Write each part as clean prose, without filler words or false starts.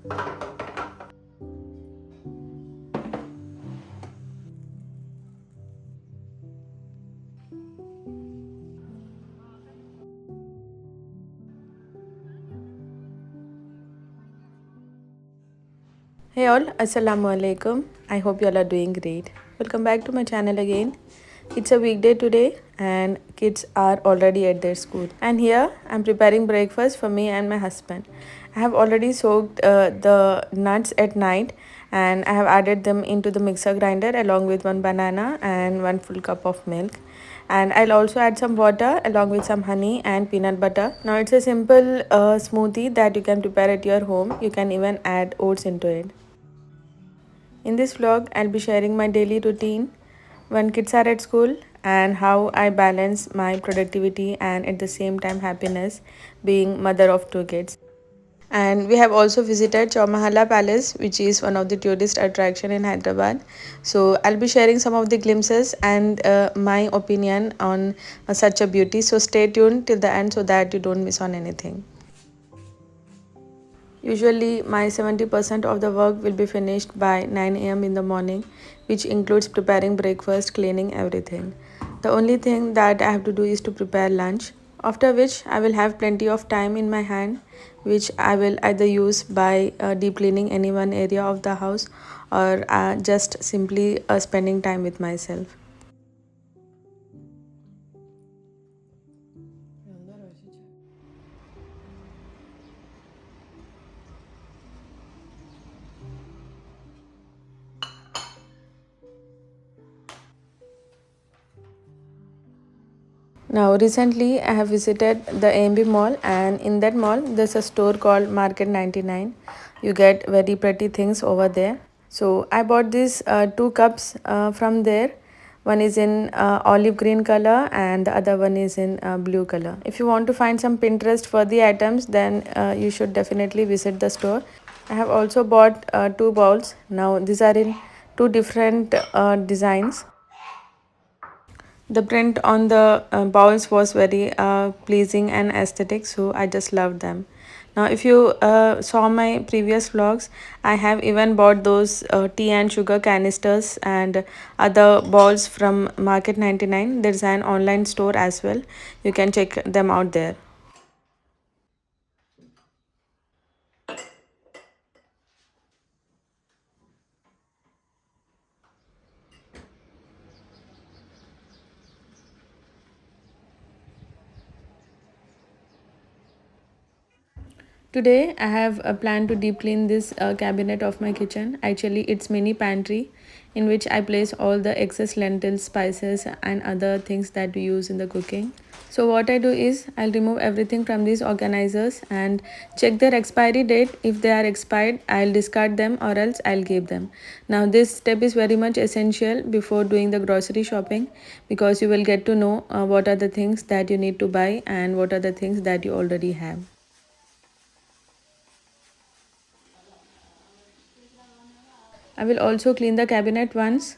Hey all, Assalamu alaikum. I hope you all are doing great. Welcome back to my channel again. It's a weekday today and kids are already at their school. And here I'm preparing breakfast for me and my husband. I have already soaked the nuts at night and I have added them into the mixer grinder along with one banana and one full cup of milk. And I'll also add some water along with some honey and peanut butter. Now it's a simple smoothie that you can prepare at your home. You can even add oats into it. In this vlog, I'll be sharing my daily routine when kids are at school and how I balance my productivity and at the same time happiness being mother of two kids. And we have also visited Chowmahalla Palace, which is one of the tourist attraction in Hyderabad. So I'll be sharing some of the glimpses and my opinion on such a beauty. So stay tuned till the end so that you don't miss on anything. Usually, my 70% of the work will be finished by 9 a.m. in the morning, which includes preparing breakfast, cleaning everything. The only thing that I have to do is to prepare lunch, after which I will have plenty of time in my hand, which I will either use by deep cleaning any one area of the house or just simply spending time with myself. Now, recently I have visited the AMB mall, and in that mall, there's a store called Market 99. You get very pretty things over there. So, I bought these two cups from there. One is in olive green color, and the other one is in blue color. If you want to find some Pinterest for the items, then you should definitely visit the store. I have also bought two bowls. Now, these are in two different designs. The print on the bowls was very pleasing and aesthetic, so I just loved them. Now if you saw my previous vlogs, I have even bought those tea and sugar canisters and other balls from Market 99. There's an online store as well, you can check them out there. Today I have a plan to deep clean this cabinet of my kitchen. Actually, it's mini pantry in which I place all the excess lentils, spices and other things that we use in the cooking. So what I do is I'll remove everything from these organizers and check their expiry date. If they are expired, I'll discard them or else I'll give them. Now this step is very much essential before doing the grocery shopping because you will get to know what are the things that you need to buy and what are the things that you already have. I will also clean the cabinet once.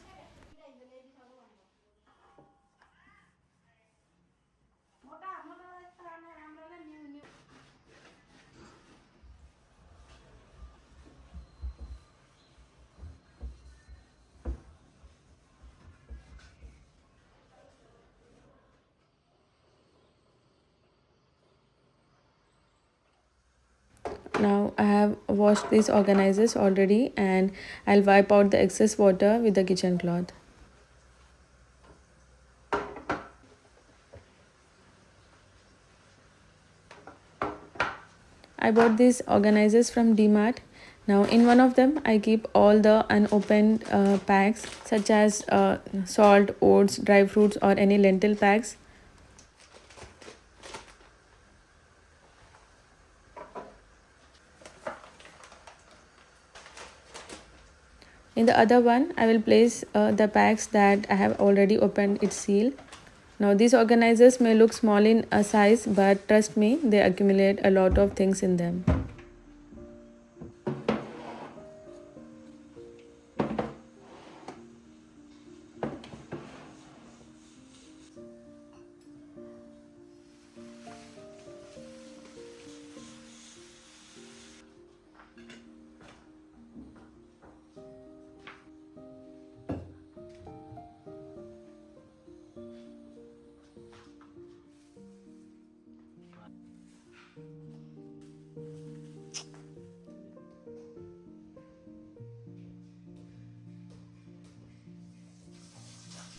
Now I have washed these organizers already and I'll wipe out the excess water with the kitchen cloth. I bought these organizers from DMart. Now in one of them I keep all the unopened packs such as salt, oats, dry fruits or any lentil packs. In the other one I will place the packs that I have already opened its seal. Now these organizers may look small in a size, but trust me, they accumulate a lot of things in them.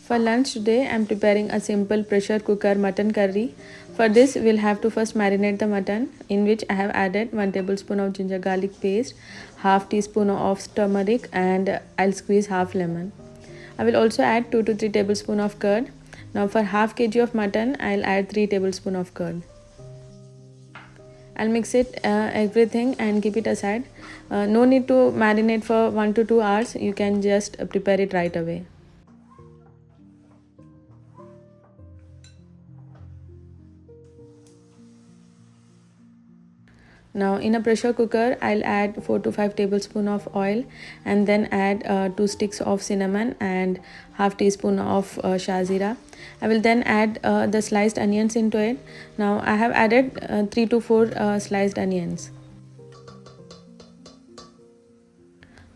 For lunch today, I'm preparing a simple pressure cooker mutton curry. For this, we'll have to first marinate the mutton, in which I have added 1 tablespoon of ginger garlic paste, half teaspoon of turmeric, and I'll squeeze half lemon. I will also add 2 to 3 tablespoon of curd. Now for half kg of mutton, I'll add 3 tablespoon of curd. I'll mix it everything and keep it aside. No need to marinate for 1 to 2 hours. You can just prepare it right away. Now in a pressure cooker, I'll add 4 to 5 tablespoon of oil and then add 2 sticks of cinnamon and half teaspoon of shazira. I will then add the sliced onions into it. Now I have added 3 to 4 sliced onions.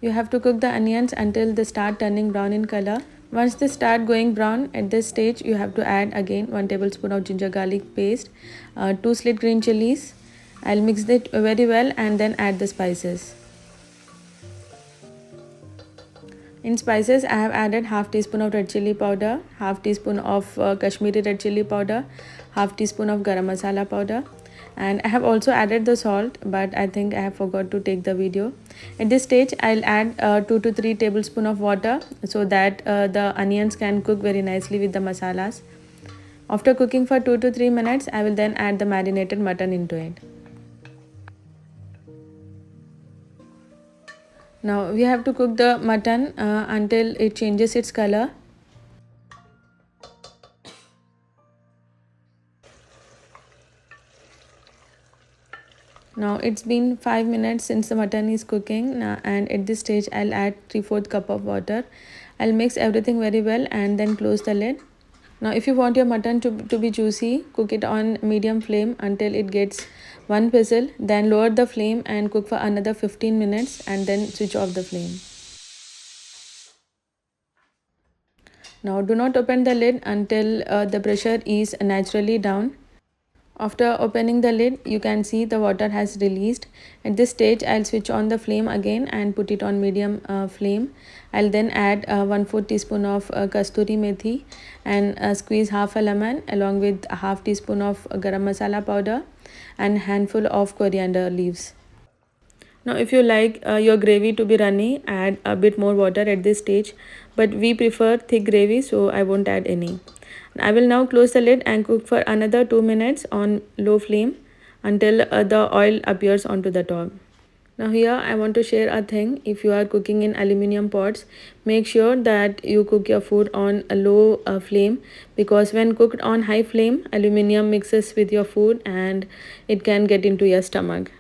You have to cook the onions until they start turning brown in color. Once they start going brown, at this stage you have to add again 1 tablespoon of ginger garlic paste, 2 slit green chilies. I'll mix it very well and then add the spices. In spices, I have added half teaspoon of red chili powder, half teaspoon of Kashmiri red chili powder, half teaspoon of garam masala powder, and I have also added the salt, but I think I have forgot to take the video. At this stage, I'll add 2 to 3 tablespoon of water so that the onions can cook very nicely with the masalas. After cooking for 2 to 3 minutes, I will then add the marinated mutton into it. Now we have to cook the mutton until it changes its color. Now it's been 5 minutes since the mutton is cooking and at this stage I'll add 3/4 cup of water. I'll mix everything very well and then close the lid. Now if you want your mutton to be juicy, cook it on medium flame until it gets one whistle, then lower the flame and cook for another 15 minutes and then switch off the flame. Now do not open the lid until the pressure is naturally down. After opening the lid, you can see the water has released. At this stage, I'll switch on the flame again and put it on medium flame. I'll then add 1/4 teaspoon of kasturi methi and squeeze half a lemon along with half teaspoon of garam masala powder and handful of coriander leaves. Now if you like your gravy to be runny, add a bit more water at this stage, but we prefer thick gravy, so I won't add any. I will now close the lid and cook for another 2 minutes on low flame until the oil appears onto the top. Now here I want to share a thing. If you are cooking in aluminium pots, make sure that you cook your food on a low flame, because when cooked on high flame, aluminium mixes with your food and it can get into your stomach.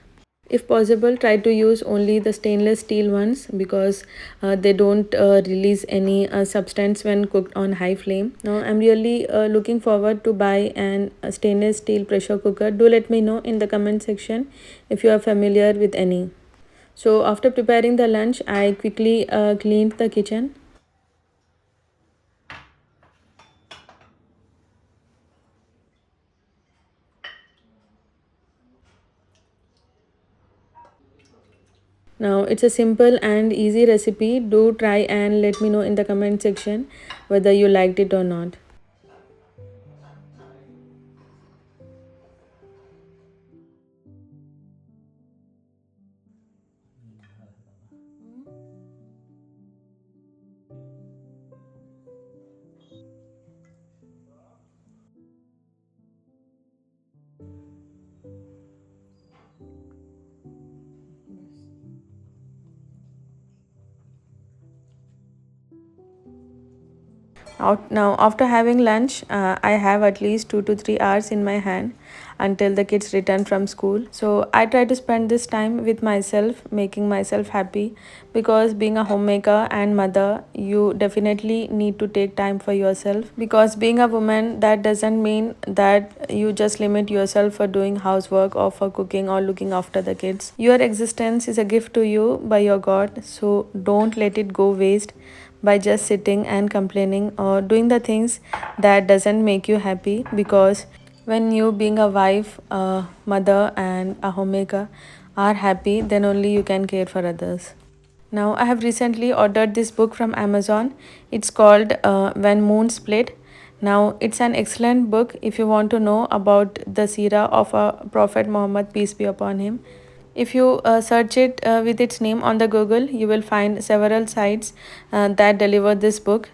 If possible, try to use only the stainless steel ones, because they don't release any substance when cooked on high flame. Now I'm really looking forward to buy an stainless steel pressure cooker. Do let me know in the comment section if you are familiar with any. So after preparing the lunch, I quickly cleaned the kitchen. Now it's a simple and easy recipe. Do try and let me know in the comment section whether you liked it or not. Now after having lunch, I have at least 2 to 3 hours in my hand until the kids return from school. So I try to spend this time with myself, making myself happy, because being a homemaker and mother, you definitely need to take time for yourself, because being a woman, that doesn't mean that you just limit yourself for doing housework or for cooking or looking after the kids. Your existence is a gift to you by your God, so don't let it go waste by just sitting and complaining or doing the things that doesn't make you happy, because when you being a wife, a mother and a homemaker are happy, then only you can care for others. Now, I have recently ordered this book from Amazon. It's called When Moon Split. Now, it's an excellent book if you want to know about the seerah of Prophet Muhammad, peace be upon him. If you search it with its name on the Google, you will find several sites that deliver this book.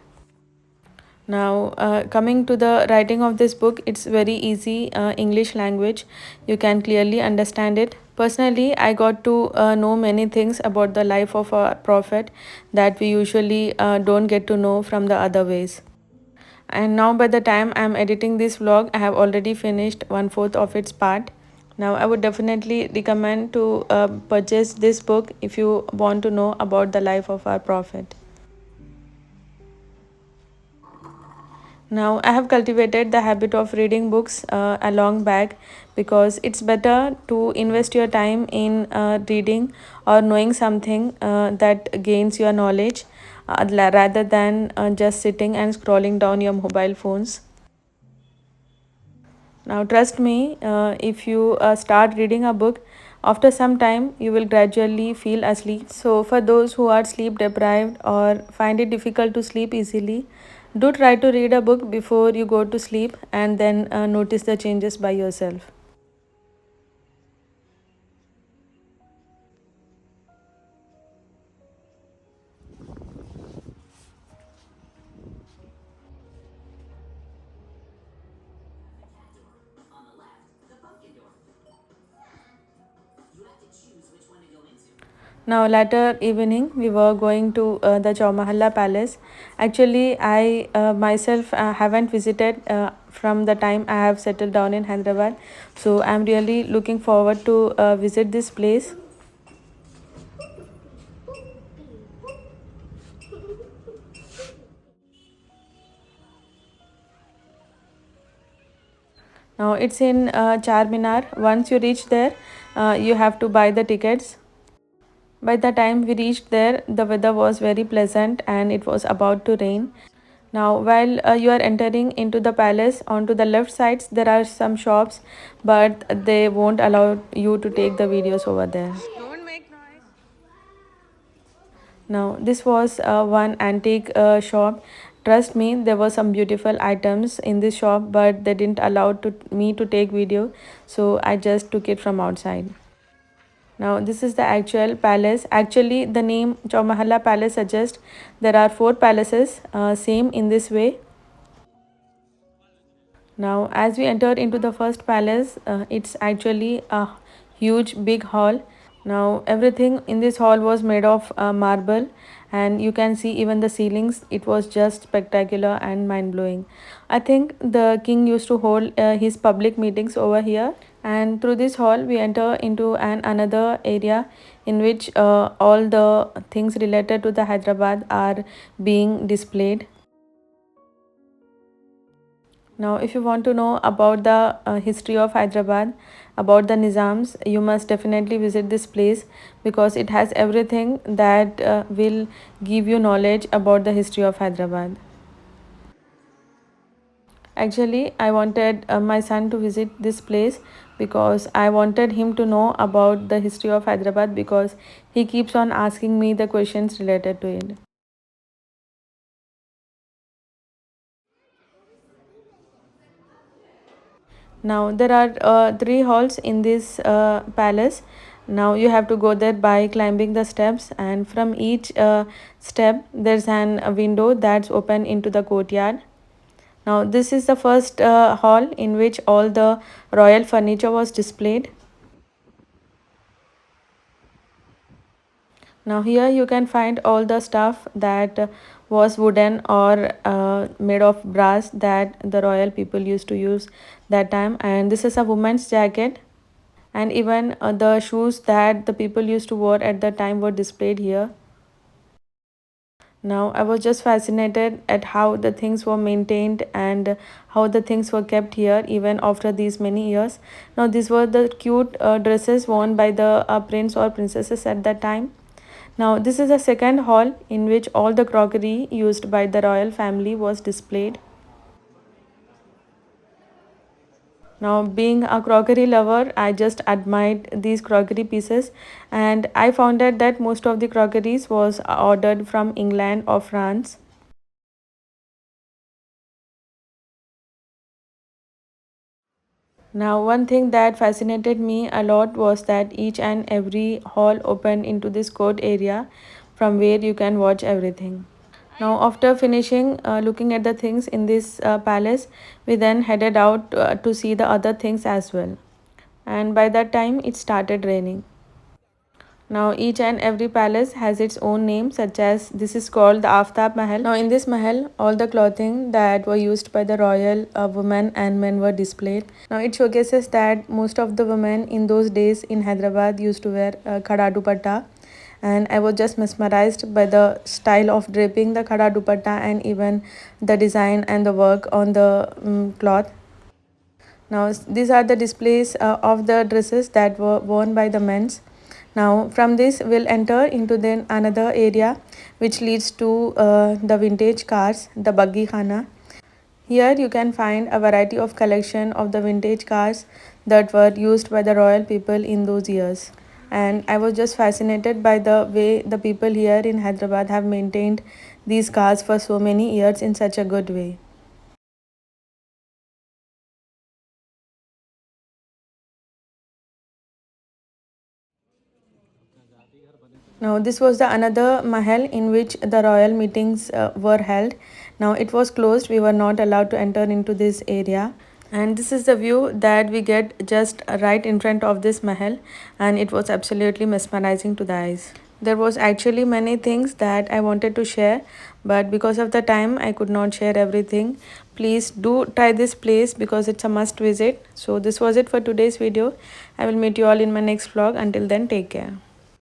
Now, coming to the writing of this book, it's very easy English language. You can clearly understand it. Personally, I got to know many things about the life of a prophet that we usually don't get to know from the other ways. And now, by the time I'm editing this vlog, I have already finished one fourth of its part. Now, I would definitely recommend to purchase this book if you want to know about the life of our prophet. Now, I have cultivated the habit of reading books a long back because it's better to invest your time in reading or knowing something that gains your knowledge rather than just sitting and scrolling down your mobile phones. Now, trust me, if you start reading a book, after some time you will gradually feel asleep. So, for those who are sleep deprived or find it difficult to sleep easily, do try to read a book before you go to sleep and then notice the changes by yourself. Now, later evening, we were going to the Chowmahalla Palace. Actually, I myself haven't visited from the time I have settled down in Hyderabad. So, I'm really looking forward to visit this place. Now, it's in Charminar. Once you reach there, you have to buy the tickets. By the time we reached there, the weather was very pleasant and it was about to rain. Now, while you are entering into the palace, onto the left sides, there are some shops, but they won't allow you to take the videos over there. Now, this was one antique shop. Trust me, there were some beautiful items in this shop, but they didn't allow me to take video, so I just took it from outside. Now, this is the actual palace. Actually, the name Chowmahalla Palace suggests there are four palaces, same in this way. Now, as we entered into the first palace, it's actually a huge big hall. Now, everything in this hall was made of marble, and you can see even the ceilings. It was just spectacular and mind blowing. I think the king used to hold his public meetings over here, and through this hall, we enter into an another area in which all the things related to the Hyderabad are being displayed. Now, if you want to know about the history of Hyderabad, about the Nizams, you must definitely visit this place because it has everything that will give you knowledge about the history of Hyderabad. Actually, I wanted my son to visit this place because I wanted him to know about the history of Hyderabad because he keeps on asking me the questions related to it. Now there are three halls in this palace. Now you have to go there by climbing the steps, and from each step there's a window that's open into the courtyard. Now this is the first hall in which all the royal furniture was displayed. Now here you can find all the stuff that was wooden or made of brass that the royal people used to use that time, and this is a woman's jacket, and even the shoes that the people used to wear at the time were displayed here. Now I was just fascinated at how the things were maintained and how the things were kept here even after these many years. Now these were the cute dresses worn by the prince or princesses at that time. Now this is the second hall in which all the crockery used by the royal family was displayed. Now, being a crockery lover, I just admired these crockery pieces, and I found out that most of the crockeries was ordered from England or France. Now, one thing that fascinated me a lot was that each and every hall opened into this court area from where you can watch everything. Now, after finishing looking at the things in this palace, we then headed out to see the other things as well. And by that time, it started raining. Now, each and every palace has its own name, such as this is called the Aftab Mahal. Now, in this Mahal, all the clothing that were used by the royal women and men were displayed. Now, it showcases that most of the women in those days in Hyderabad used to wear khada dupatta, and I was just mesmerized by the style of draping the khada dupatta and even the design and the work on the cloth. Now, these are the displays of the dresses that were worn by the men's. Now, from this, we'll enter into then another area which leads to the vintage cars, the buggy khana. Here, you can find a variety of collection of the vintage cars that were used by the royal people in those years. And I was just fascinated by the way the people here in Hyderabad have maintained these cars for so many years in such a good way. Now, this was the another mahal in which the royal meetings were held. Now, it was closed. We were not allowed to enter into this area. And this is the view that we get just right in front of this mahal, and it was absolutely mesmerizing to the eyes. There was actually many things that I wanted to share, but because of the time, I could not share everything. Please do try this place because it's a must visit. So, this was it for today's video. I will meet you all in my next vlog. Until then, take care.